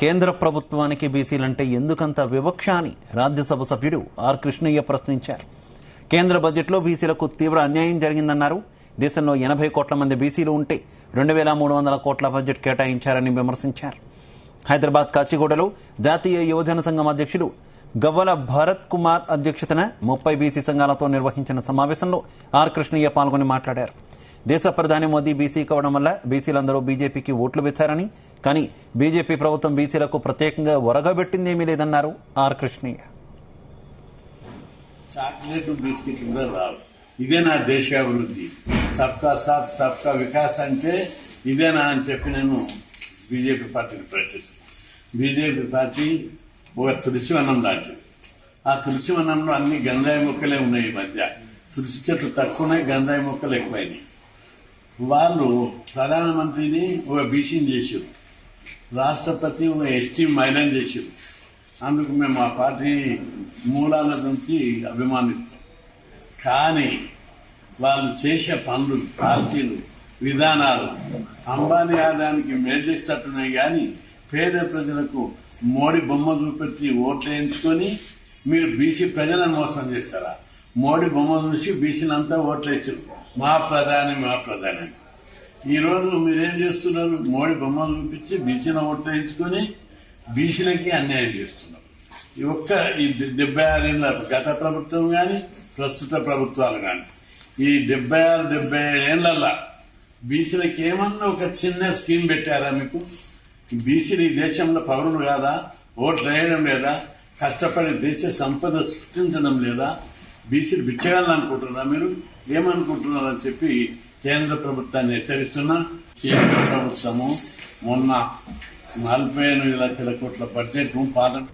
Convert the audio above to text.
కేంద్ర ప్రభుత్వానికి బీసీలంటే ఎందుకంత వివక్ష అని రాజ్యసభ సభ్యుడు ఆర్ కృష్ణయ్య ప్రశ్నించారు. కేంద్ర బడ్జెట్లో బీసీలకు తీవ్ర అన్యాయం జరిగిందన్నారు. దేశంలో 80 కోట్ల మంది బీసీలు ఉంటే 2300 కోట్ల బడ్జెట్ కేటాయించారని విమర్శించారు. హైదరాబాద్ కాచిగూడలో జాతీయ యువజన సంఘం అధ్యక్షుడు గవ్వల భరత్ కుమార్ అధ్యక్షతన 30 బీసీ సంఘాలతో నిర్వహించిన సమావేశంలో ఆర్ కృష్ణయ్య పాల్గొని మాట్లాడారు. దేశ ప్రధాని మోదీ బీసీ కావడం వల్ల బీసీలందరూ బీజేపీకి ఓట్లు వేశారని, కానీ బీజేపీ ప్రభుత్వం బీసీలకు ప్రత్యేకంగా ఒరగబెట్టిందేమీ లేదన్నారు ఆర్ కృష్ణయ్య. చాక్లెట్ బిస్కెట్ కూడా రావు. ఇదే నా దేశాభివృద్ధి, సబ్కా సాత్ సబ్కా వికాస్ అంటే ఇదేనా అని చెప్పి నేను బీజేపీ పార్టీని ప్రశ్నిస్తాను. బీజేపీ పార్టీ ఒక తులసివనం లాంటిది. ఆ తులసివనంలో అన్ని గంధాయి మొక్కలే ఉన్నాయి. ఈ మధ్య తులసి చెట్లు తక్కువ ఉన్నాయి, గంధాయి మొక్కలు ఎక్కువైనాయి. వాళ్ళు ప్రధానమంత్రిని ఒక బీసీని చేశారు, రాష్ట్రపతి ఒక ఎస్టీ మహిళని చేశారు. అందుకు మేము ఆ పార్టీ మూలాల నుంచి అభిమానిస్తాం. కానీ వాళ్ళు చేసే పనులు, పాలసీలు, విధానాలు అంబానీ ఆదాయానికి మేల్చేసేటట్టున్నాయి. కానీ పేద ప్రజలకు మోడీ బొమ్మ చూపెట్టి ఓట్లు వేయించుకొని మీరు బీసీ ప్రజలను మోసం చేస్తారా? మోడీ బొమ్మ చూసి బీసీలంతా ఓట్లు వేసారు, మా ప్రధాని మా ప్రధాని. ఈరోజు మీరేం చేస్తున్నారు? మోడీ బొమ్మ చూపించి బీసీని ఓట్లు వేయించుకొని బీసీలకి అన్యాయం చేస్తున్నారు. ఈ 76 ఏళ్ళ గత ప్రభుత్వం కానీ ప్రస్తుత ప్రభుత్వాలు కానీ ఈ 76-77 ఏళ్లలో బీసీలకి ఏమన్నా ఒక చిన్న స్కీమ్ పెట్టారా? మీకు బీసీలు ఈ దేశంలో పౌరులు కాదా? ఓట్లు వేయడం లేదా? కష్టపడి దేశ సంపద సృష్టించడం లేదా? బీసీలు బిచ్చగాలనుకుంటున్నారా? మీరు ఏమనుకుంటున్నారని చెప్పి కేంద్ర ప్రభుత్వాన్ని హెచ్చరిస్తున్నా. కేంద్ర ప్రభుత్వము మొన్న 48 లక్షల కోట్ల బడ్జెట్ పాలన